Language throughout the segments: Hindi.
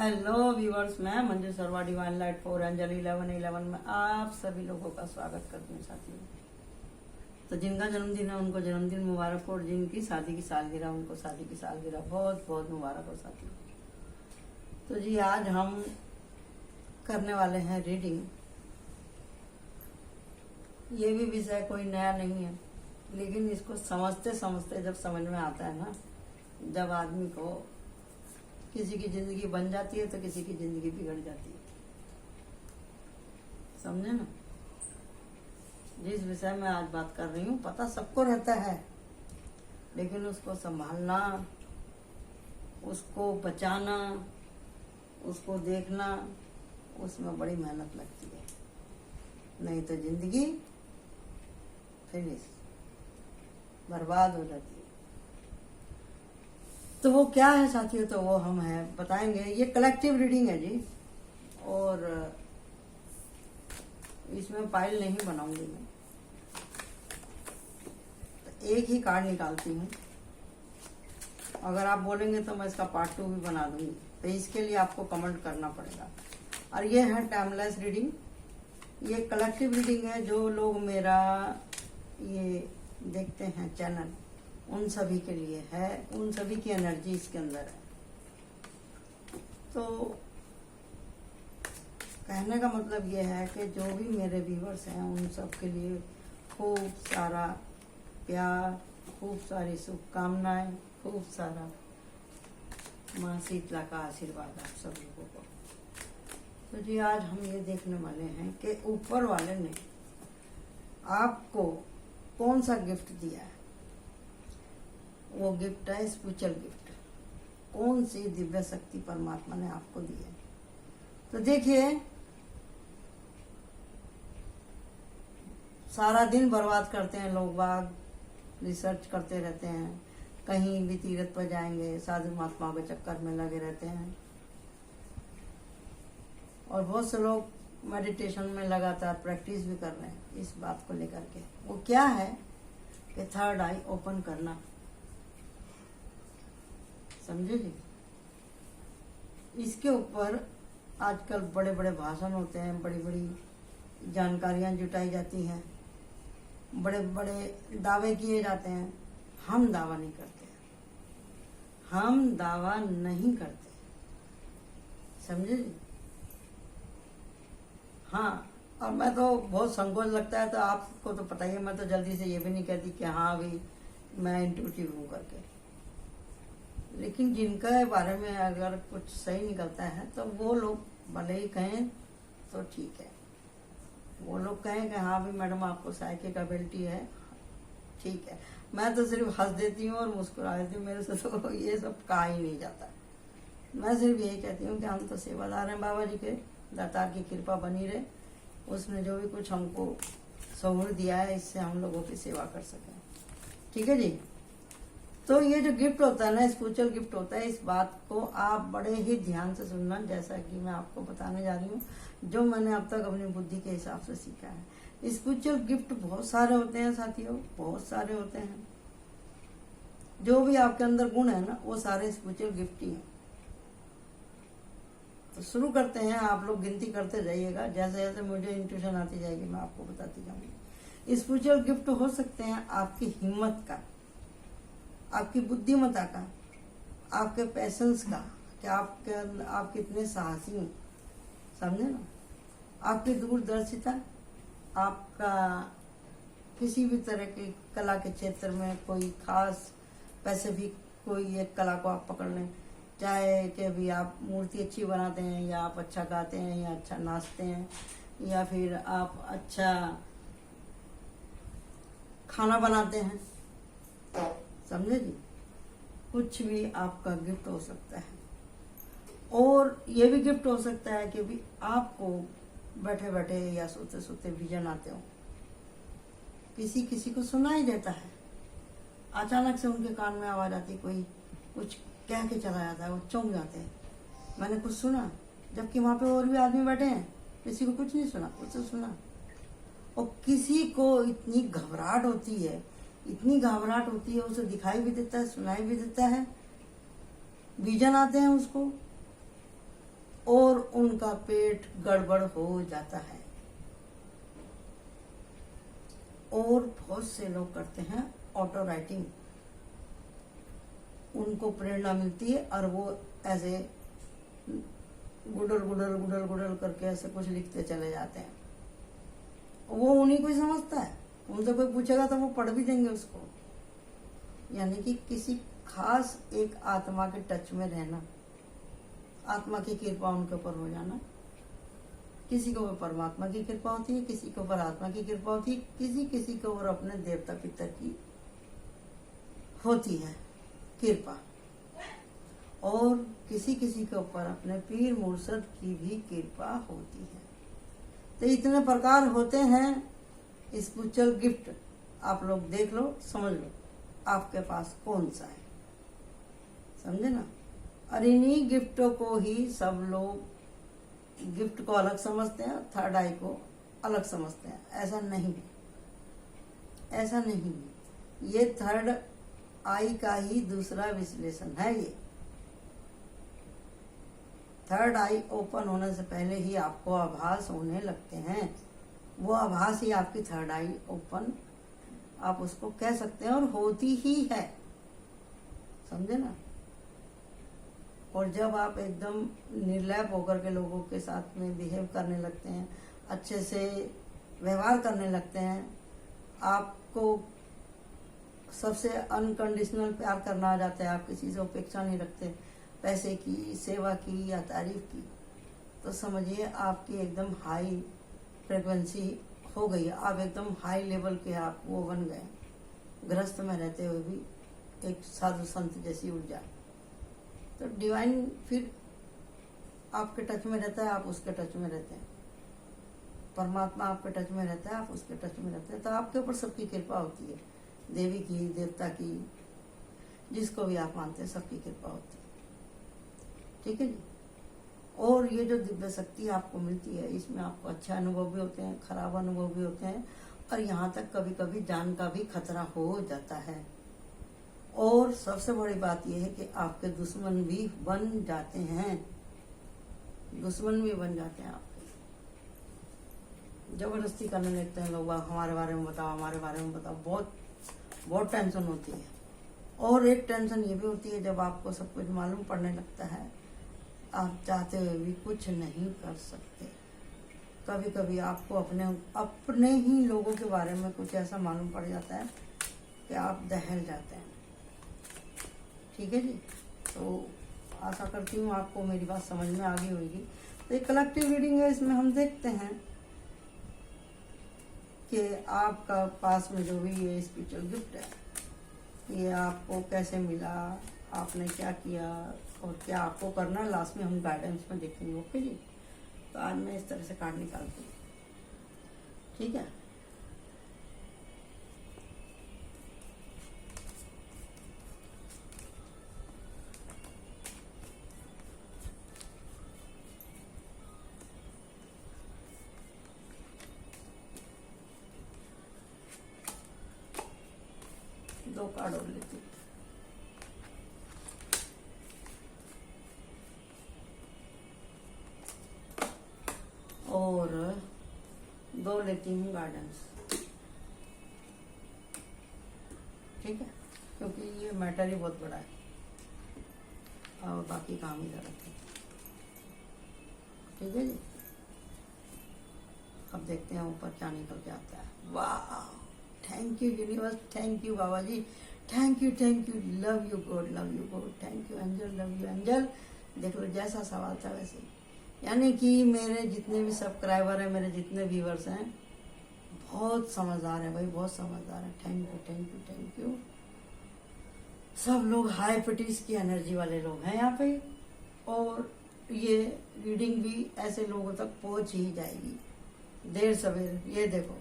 हेलो व्यूअर्स, मैं मंजू सरवा डिवाइन लाइट फॉर एंजल 1111 में आप सभी लोगों का स्वागत करती हूँ साथियों। तो जिनका जन्मदिन है उनको जन्मदिन मुबारक हो, और जिनकी शादी की सालगिरह उनको शादी की सालगिरह बहुत बहुत मुबारक हो साथियों। तो जी आज हम करने वाले हैं रीडिंग। ये भी विषय कोई नया नहीं है, लेकिन इसको समझते समझते जब समझ में आता है ना, जब आदमी को किसी की जिंदगी बन जाती है तो किसी की जिंदगी बिगड़ जाती है। समझे ना? जिस विषय में आज बात कर रही हूँ पता सबको रहता है, लेकिन उसको संभालना, उसको बचाना, उसको देखना, उसमें बड़ी मेहनत लगती है। नहीं तो जिंदगी फिनिश, बर्बाद हो जाती है। तो वो क्या है साथियों, तो वो हम हैं बताएंगे। ये कलेक्टिव रीडिंग है जी, और इसमें पाइल नहीं बनाऊंगी मैं, तो एक ही कार्ड निकालती हूँ। अगर आप बोलेंगे तो मैं इसका पार्ट 2 भी बना दूंगी, तो इसके लिए आपको कमेंट करना पड़ेगा। और ये है टाइमलेस रीडिंग, ये कलेक्टिव रीडिंग है। जो लोग मेरा ये देखते हैं चैनल, उन सभी के लिए है, उन सभी की एनर्जी इसके अंदर है। तो कहने का मतलब ये है कि जो भी मेरे व्यूवर्स हैं उन सब के लिए खूब सारा प्यार, खूब सारी शुभकामनाएं, खूब सारा माँ शीतला का आशीर्वाद आप सब लोगों को। तो जी आज हम ये देखने वाले हैं कि ऊपर वाले ने आपको कौन सा गिफ्ट दिया है। वो गिफ्ट है स्पिरिचुअल गिफ्ट। कौन सी दिव्य शक्ति परमात्मा ने आपको दी है। तो देखिए, सारा दिन बर्बाद करते हैं लोग बाग, रिसर्च करते रहते हैं, कहीं भी तीर्थ पर जाएंगे, साधु महात्माओं के चक्कर में लगे रहते हैं। और बहुत से लोग मेडिटेशन में लगातार प्रैक्टिस भी कर रहे हैं इस बात को लेकर के। वो क्या है कि थर्ड आई ओपन करना। समझे जी? इसके ऊपर आजकल बड़े बड़े भाषण होते हैं, बड़ी बड़ी जानकारियां जुटाई जाती हैं, बड़े बड़े दावे किए जाते हैं। हम दावा नहीं करते, हम दावा नहीं करते। समझे जी? हाँ, और मैं तो बहुत संकोच लगता है, तो आपको तो पता ही है, मैं तो जल्दी से ये भी नहीं कहती कि हाँ भाई मैं इंट्यूटिव हूँ करके। लेकिन जिनका बारे में अगर कुछ सही निकलता है तो वो लोग भले ही कहें तो ठीक है। वो लोग कहें कि हाँ भी मैडम आपको साइकिक एबिलिटी है, ठीक है। मैं तो सिर्फ हंस देती हूँ और मुस्कुरा देती हूँ, मेरे से तो ये सब कहा ही नहीं जाता। मैं सिर्फ यही कहती हूँ कि हम तो सेवादार हैं बाबा जी के, दातार की कृपा बनी रहे, उसने जो भी कुछ हमको सहूर दिया है इससे हम लोगों की सेवा कर सकें। ठीक है जी? तो ये जो गिफ्ट होता है ना, स्पिरिचुअल गिफ्ट होता है, इस बात को आप बड़े ही ध्यान से सुनना, जैसा कि मैं आपको बताने जा रही हूँ, जो मैंने अब तक अपनी बुद्धि के हिसाब से सीखा है। स्पिरिचुअल गिफ्ट बहुत सारे होते हैं साथियों, बहुत सारे होते हैं। जो भी आपके अंदर गुण है ना, वो सारे स्पिरिचुअल गिफ्ट ही हैं। तो शुरू करते हैं, आप लोग गिनती करते जाइएगा, जैसे जैसे मुझे इंट्यूशन आती जाएगी मैं आपको बताती जाऊंगी। स्पिरिचुअल गिफ्ट हो सकते हैं आपकी हिम्मत का, आपकी बुद्धिमत्ता का, आपके पैशंस का, कि आप कितने साहसी हैं। समझे ना? आपकी दूरदर्शिता, आपका किसी भी तरह की कला के क्षेत्र में कोई खास स्पेसिफिक कोई एक कला को आप पकड़ लें, चाहे कि भी आप मूर्ति अच्छी बनाते हैं, या आप अच्छा गाते हैं, या अच्छा नाचते हैं, या फिर आप अच्छा खाना बनाते हैं। समझे जी? कुछ भी आपका गिफ्ट हो सकता है। और ये भी गिफ्ट हो सकता है कि भी आपको बैठे बैठे या सोते सोते विजन आते हो, किसी किसी को सुनाई देता है, अचानक से उनके कान में आवाज आती, कोई कुछ कह के चला जाता है, वो चौंक जाते हैं, मैंने कुछ सुना, जबकि वहां पे और भी आदमी बैठे हैं, किसी को कुछ नहीं सुना, कुछ सुना। और किसी को इतनी घबराहट होती है, इतनी घबराहट होती है, उसे दिखाई भी देता है, सुनाई भी देता है, विजन आते हैं उसको, उनका पेट गड़बड़ हो जाता है। और बहुत से लोग करते हैं ऑटो राइटिंग, उनको प्रेरणा मिलती है और वो ऐसे गुडल गुडल गुडल गुडल करके ऐसे कुछ लिखते चले जाते हैं। वो उन्हीं को ही समझता है, उनसे कोई पूछेगा तो वो पढ़ भी देंगे उसको। यानी कि किसी खास एक आत्मा के टच में रहना, आत्मा की कृपा उनके ऊपर हो जाना। किसी के ऊपर परमात्मा की कृपा होती है, किसी के ऊपर आत्मा की कृपा होती है, किसी किसी के ऊपर अपने देवता पितर की होती है कृपा, और किसी किसी के ऊपर अपने पीर मुर्शद की भी कृपा होती है। तो इतने प्रकार होते हैं स्पिरिचुअल गिफ्ट। आप लोग देख लो, समझ लो आपके पास कौन सा है, समझे ना। और इन्हीं गिफ्टों को ही सब लोग गिफ्ट को अलग समझते हैं, थर्ड आई को अलग समझते हैं। ऐसा नहीं, ऐसा नहीं, ये थर्ड आई का ही दूसरा विश्लेषण है। ये थर्ड आई ओपन होने से पहले ही आपको आभास होने लगते हैं। वो आभास ही आपकी थर्ड आई ओपन, आप उसको कह सकते हैं, और होती ही है, समझे ना। और जब आप एकदम निर्लैप होकर के लोगों के साथ में बिहेव करने लगते हैं, अच्छे से व्यवहार करने लगते हैं, आपको सबसे अनकंडीशनल प्यार करना आ जाता है, आप किसी से अपेक्षा नहीं रखते पैसे की, सेवा की या तारीफ की, तो समझिए आपकी एकदम हाई फ्रिक्वेंसी हो गई है। आप एकदम हाई लेवल के आप वो बन गए, गृहस्थ में रहते हुए भी एक साधु संत जैसी ऊर्जा। तो डिवाइन फिर आपके टच में रहता है, आप उसके टच में रहते हैं। परमात्मा आपके टच में रहता है, आप उसके टच में रहते हैं। तो आपके ऊपर सबकी कृपा होती है, देवी की, देवता की, जिसको भी आप मानते हैं, सबकी कृपा होती है। ठीक है जी। और ये जो दिव्य शक्ति आपको मिलती है, इसमें आपको अच्छे अनुभव भी होते हैं, खराब अनुभव भी होते हैं, और यहाँ तक कभी कभी जान का भी खतरा हो जाता है। और सबसे बड़ी बात यह है कि आपके दुश्मन भी बन जाते हैं, दुश्मन भी बन जाते हैं आपके, जबरदस्ती करने लगते हैं लोग, हमारे बारे में बताओ, हमारे बारे में बताओ। बहुत बहुत टेंशन होती है। और एक टेंशन ये भी होती है, जब आपको सब कुछ मालूम पड़ने लगता है, आप चाहते हुए भी कुछ नहीं कर सकते। कभी कभी आपको अपने ही लोगों के बारे में कुछ ऐसा मालूम पड़ जाता है कि आप दहल जाते हैं। ठीक है जी। तो आशा करती हूँ आपको मेरी बात समझ में आ गई होगी। तो एक कलेक्टिव रीडिंग है, इसमें हम देखते हैं कि आपका पास में जो भी ये स्पिरिचुअल गिफ्ट है, ये आपको कैसे मिला, आपने क्या किया और क्या आपको करना है। लास्ट में हम गाइडेंस में देखेंगे। ओके जी। तो आज मैं इस तरह से कार्ड निकालती हूँ, ठीक है। दो कार्ड और लेती हूँ। और दो लेती हूँ गार्डन्स, ठीक है, क्योंकि ये मैटर ही बहुत बड़ा है और बाकी काम ही ज़्यादा है। ठीक है जी। अब देखते हैं ऊपर क्या निकल के आता है। वाह, thank you universe, thank you Baba ji, thank you, love you God, love you God, thank you angel, love you angel. देख लो जैसा सवाल था वैसे ही। यानी कि मेरे जितने भी सब्सक्राइबर हैं, मेरे जितने व्यूवर्स हैं, बहुत समझदार है भाई, बहुत समझदार है। Thank you. सब लोग हाई पिटीज की एनर्जी वाले लोग हैं यहाँ पे, और ये रीडिंग भी ऐसे लोगों तक पहुंच ही जाएगी देर सवेर। ये देखो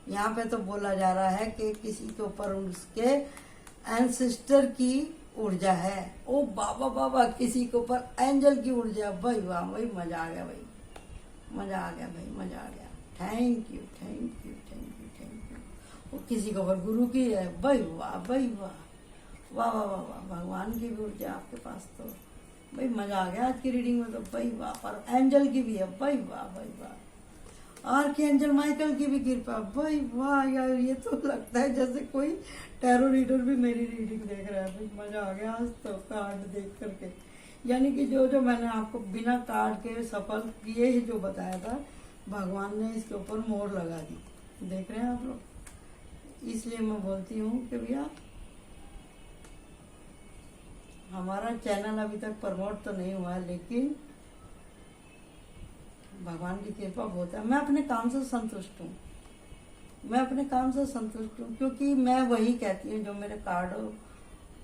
यहाँ पे तो बोला जा रहा है कि किसी के ऊपर उसके एंसेस्टर की ऊर्जा है। ओ बाबा बाबा, किसी के ऊपर एंजल की ऊर्जा। भाई वाह भाई, मजा आ गया भाई, मजा आ गया भाई, मजा आ गया। Thank you. वो किसी के ऊपर गुरु की है। भाई वाह भाई वाह, वाह वाह वाह वाह, भगवान की भी ऊर्जा आपके पास। तो भाई मजा आ गया आज की रीडिंग में तो भाई वाह। और एंजल की भी है भाई वाह भाई वाह। आर्क एंजल माइकल की भी कृपा भाई वाह यार, ये तो लगता है जैसे कोई टैरो रीडर भी मेरी रीडिंग देख रहा है। भाई मजा आ गया आज तो कार्ड देख करके। यानी कि जो जो मैंने आपको बिना कार्ड के सफल किए ही जो बताया था, भगवान ने इसके ऊपर मोहर लगा दी। देख रहे हैं आप लोग। इसलिए मैं बोलती हूँ कि भैया हमारा चैनल अभी तक प्रमोट तो नहीं हुआ है, लेकिन भगवान की कृपा बहुत है। मैं अपने काम से संतुष्ट हूँ, मैं अपने काम से संतुष्ट हूँ, क्योंकि मैं वही कहती हूँ जो मेरे कार्डों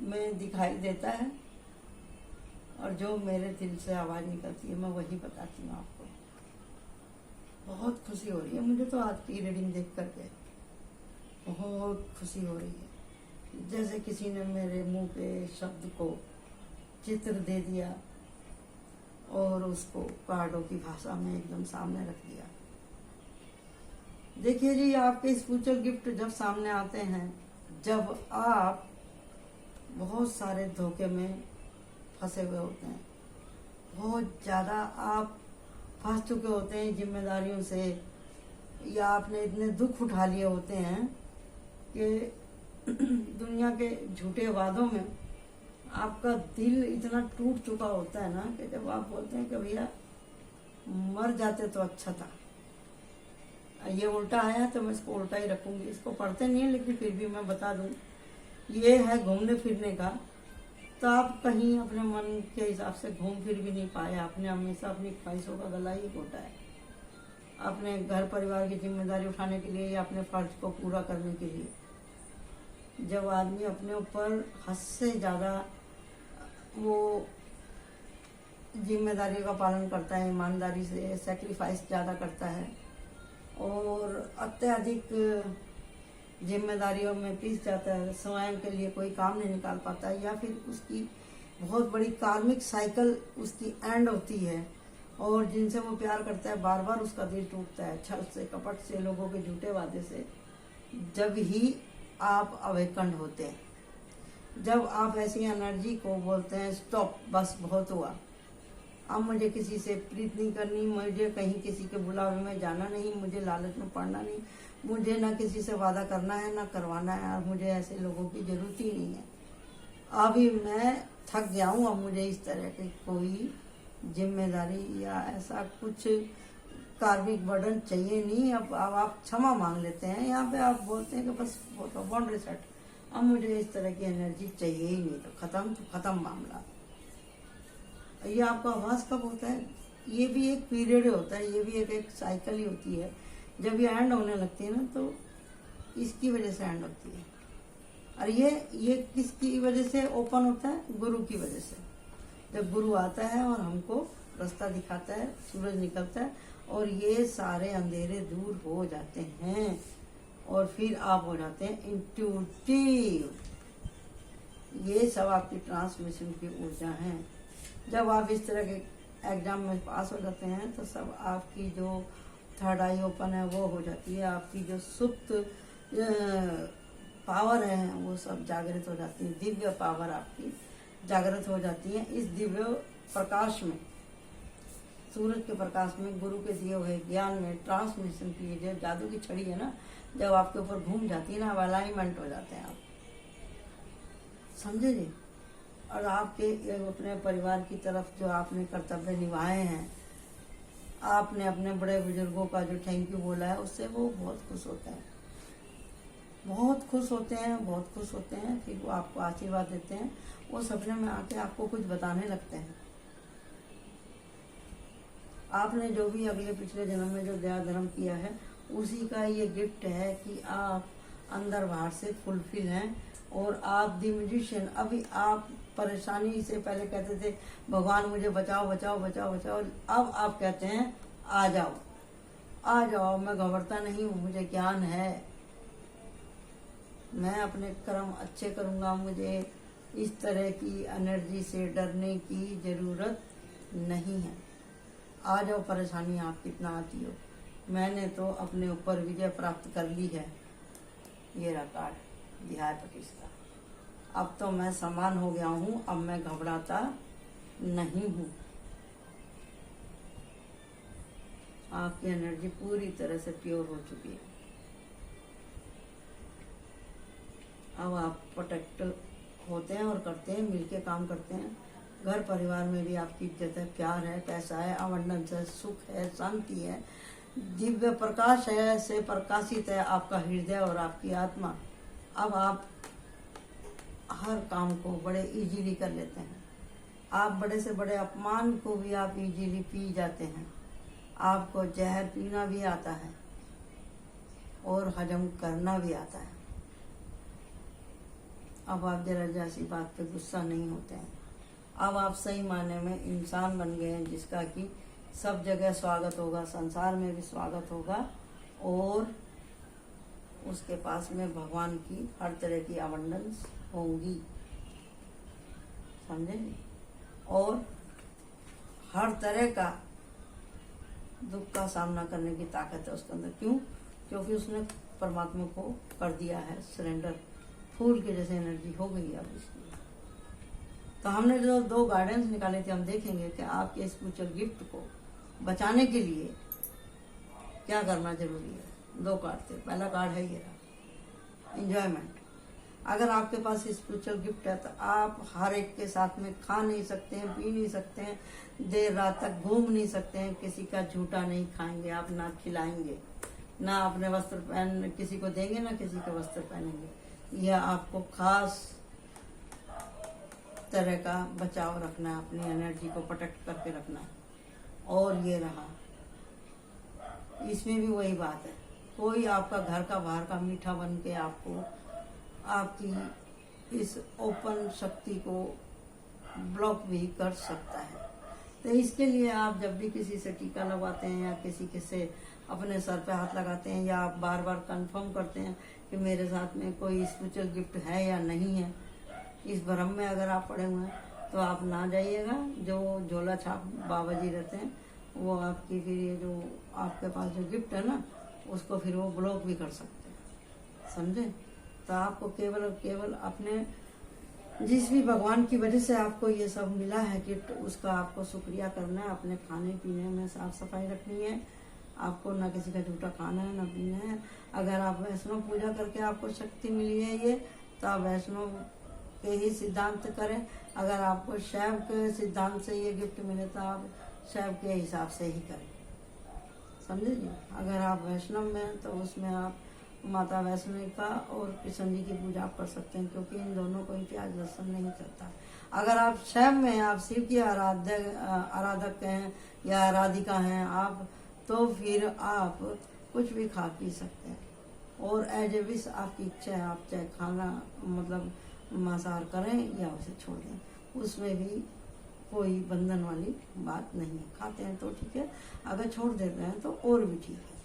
में दिखाई देता है और जो मेरे दिल से आवाज़ निकलती है मैं वही बताती हूँ आपको। बहुत खुशी हो रही है मुझे तो आज की रीडिंग देख करके, बहुत खुशी हो रही है। जैसे किसी ने मेरे मुंह पे शब्द को चित्र दे दिया और उसको कार्डों की भाषा में एकदम सामने रख दिया। देखिए जी, आपके स्पिरिचुअल गिफ्ट जब सामने आते हैं, जब आप बहुत सारे धोखे में फंसे हुए होते हैं, बहुत ज़्यादा आप फंस चुके होते हैं जिम्मेदारियों से, या आपने इतने दुख उठा लिए होते हैं कि दुनिया के झूठे वादों में आपका दिल इतना टूट चुका होता है ना कि जब आप बोलते हैं कि भैया मर जाते तो अच्छा था। ये उल्टा आया तो मैं इसको उल्टा ही रखूंगी। इसको पढ़ते नहीं है लेकिन फिर भी मैं बता दूं, ये है घूमने फिरने का। तो आप कहीं अपने मन के हिसाब से घूम फिर भी नहीं पाए। आपने हमेशा अपनी ख्वाहिशों का गला ही घोटा है, अपने घर परिवार की जिम्मेदारी उठाने के लिए या अपने फर्ज को पूरा करने के लिए। जब आदमी अपने ऊपर हद से ज़्यादा वो जिम्मेदारी का पालन करता है, ईमानदारी से सेक्रीफाइस ज़्यादा करता है और अत्यधिक जिम्मेदारियों में पिस जाता है, स्वयं के लिए कोई काम नहीं निकाल पाता है, या फिर उसकी बहुत बड़ी कार्मिक साइकिल उसकी एंड होती है और जिनसे वो प्यार करता है बार बार उसका दिल टूटता है, छल से, कपट से, लोगों के झूठे वादे से। जब ही आप अवेकन होते हैं, जब आप ऐसी एनर्जी को बोलते हैं स्टॉप, बस बहुत हुआ, अब मुझे किसी से प्रीत नहीं करनी, मुझे कहीं किसी के बुलावे में जाना नहीं, मुझे लालच में पड़ना नहीं, मुझे ना किसी से वादा करना है ना करवाना है, और मुझे ऐसे लोगों की जरूरत ही नहीं है। अभी मैं थक गया हूँ, अब मुझे इस तरह की कोई जिम्मेदारी या ऐसा कुछ कार्मिक बर्डन चाहिए नहीं। अब आप क्षमा मांग लेते हैं, यहाँ पे आप बोलते हैं कि बस बाउंड्री सेट, अब मुझे इस तरह की एनर्जी चाहिए ही नहीं, तो खत्म मामला। ये आपका आवाज कब होता है? ये भी एक पीरियड होता है, ये भी एक साइकिल ही होती है। जब ये एंड होने लगती है ना तो इसकी वजह से एंड होती है। और ये किसकी वजह से ओपन होता है? गुरु की वजह से। जब गुरु आता है और हमको रास्ता दिखाता है, सूरज निकलता है और ये सारे अंधेरे दूर हो जाते हैं और फिर आप हो जाते हैं इंट्यूटिव। ये सब आपकी ट्रांसमिशन की ऊर्जा है। जब आप इस तरह के एग्जाम में पास हो जाते हैं तो सब आपकी जो थर्ड आई ओपन है वो हो जाती है, आपकी जो सुप्त पावर है वो सब जागृत हो जाती है, दिव्य पावर आपकी जागृत हो जाती है। इस दिव्य प्रकाश में, सूरज के प्रकाश में, गुरु के दिए हुए ज्ञान में ट्रांसमिशन की जो जादू की छड़ी है ना, जब आपके ऊपर घूम जाती है ना, अलाइनमेंट हो जाते हैं आप, समझे जी। और आपके अपने परिवार की तरफ जो आपने कर्तव्य निभाए हैं, आपने अपने बड़े बुजुर्गों का जो थैंक यू बोला है, उससे वो बहुत खुश होते हैं, बहुत खुश होते हैं, बहुत खुश होते हैं। फिर वो आपको आशीर्वाद देते हैं, वो सपने में आके आपको कुछ बताने लगते हैं। आपने जो भी अगले पिछले जन्म में जो दया धर्म किया है, उसी का ये गिफ्ट है कि आप अंदर बाहर से फुलफिल हैं। और आप दी म्यूजिशियन, अभी आप परेशानी से पहले कहते थे भगवान मुझे बचाओ बचाओ बचाओ बचाओ, अब आप कहते हैं आ जाओ आ जाओ, मैं घबराता नहीं हूँ, मुझे ज्ञान है, मैं अपने कर्म अच्छे करूँगा, मुझे इस तरह की एनर्जी से डरने की जरूरत नहीं है। आ जाओ, परेशानी आप कितना आती हो, मैंने तो अपने ऊपर विजय प्राप्त कर ली है। ये रहा कार्ड, दिहाय प्रतिष्ठा। अब तो मैं समान हो गया हूँ, अब मैं घबराता नहीं हूँ। आपकी एनर्जी पूरी तरह से प्योर हो चुकी है। अब आप प्रोटेक्ट होते हैं और करते हैं, मिलके काम करते हैं। घर परिवार में भी आपकी इज्जत है, प्यार है, पैसा है, अबंडेंस है, सुख है, शांति है, दिव्य प्रकाश है, से प्रकाशित है आपका हृदय और आपकी आत्मा। अब आप हर काम को बड़े इजीली कर लेते हैं। आप बड़े से बड़े अपमान को भी आप इजीली पी जाते हैं। आपको जहर पीना भी आता है और हजम करना भी आता है। अब आप जरा जैसी बात पे गुस्सा नहीं होते हैं। अब आप सही मायने में इंसान बन गए हैं, जिसका कि सब जगह स्वागत होगा, संसार में भी स्वागत होगा, और उसके पास में भगवान की हर तरह की अबंडेंस होंगी, समझे? और हर तरह का दुख का सामना करने की ताकत है उसके अंदर। क्यों? क्योंकि उसने परमात्मा को कर दिया है सरेंडर। फूल के जैसे एनर्जी हो गई अब इसकी। तो हमने जो 2 गाइडेंस निकाले थे, हम देखेंगे कि आपके स्पिरिचुअल गिफ्ट को बचाने के लिए क्या करना जरूरी है। 2 कार्ड थे। पहला कार्ड है ये रहा, एंजॉयमेंट। अगर आपके पास स्पिरिचुअल गिफ्ट है तो आप हर एक के साथ में खा नहीं सकते हैं, पी नहीं सकते हैं, देर रात तक घूम नहीं सकते हैं, किसी का झूठा नहीं खाएंगे आप, ना खिलाएंगे, ना अपने वस्त्र पहन किसी को देंगे, ना किसी के वस्त्र पहनेंगे। यह आपको खास तरह का बचाव रखना है, अपनी एनर्जी को प्रोटेक्ट करके रखना है। और ये रहा, इसमें भी वही बात है, कोई आपका घर का बाहर का मीठा बन के आपको आपकी इस ओपन शक्ति को ब्लॉक भी कर सकता है। तो इसके लिए आप जब भी किसी से टीका लगवाते हैं या किसी के से अपने सर पे हाथ लगाते हैं, या आप बार बार कंफर्म करते हैं कि मेरे साथ में कोई स्पिरिचुअल गिफ्ट है या नहीं है, इस भ्रम में अगर आप पड़े हुए हैं तो आप ना जाइएगा। जो झोला छाप बाबा जी रहते हैं वो आपकी फिर ये जो आपके पास जो गिफ्ट है ना, उसको फिर वो ब्लॉक भी कर सकते हैं, समझे? तो आपको केवल और केवल अपने जिस भी भगवान की वजह से आपको ये सब मिला है गिफ्ट, उसका आपको शुक्रिया करना है। अपने खाने पीने में साफ सफाई रखनी है। आपको ना किसी का झूठा खाना है, ना पीना है। अगर आप वैष्णव पूजा करके आपको शक्ति मिली है ये, तो आप वैष्णव के ही सिद्धांत करें। अगर आपको शैव के सिद्धांत से ये गिफ्ट मिले तो आप शैव के हिसाब से ही करें, समझे जी? अगर आप वैष्णव में तो उसमें आप माता वैष्णवी का और कृष्ण जी की पूजा आप कर सकते हैं, क्योंकि इन दोनों को ही प्याज लहसुन नहीं चलता। अगर आप शैव में आप शिव की आराधक हैं या आराधिका हैं आप, तो फिर आप कुछ भी खा पी सकते हैं, और एज ए विश आपकी इच्छा है, आप चाहे खाना मतलब मांसाहार करें या उसे छोड़ दें, उसमें भी कोई बंधन वाली बात नहीं है। खाते हैं तो ठीक है, अगर छोड़ देते हैं तो और भी ठीक है,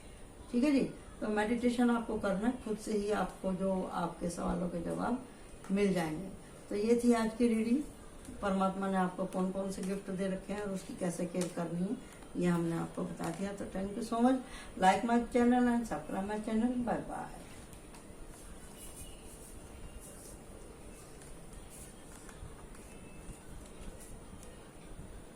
ठीक है जी? तो मेडिटेशन आपको करना है, खुद से ही आपको जो आपके सवालों के जवाब मिल जाएंगे। तो ये थी आज की रीडिंग। परमात्मा ने आपको कौन कौन से गिफ्ट दे रखे हैं और उसकी कैसे केयर करनी है, ये हमने आपको बता दिया। तो thank you so much. Like my channel and subscribe my channel. Bye bye.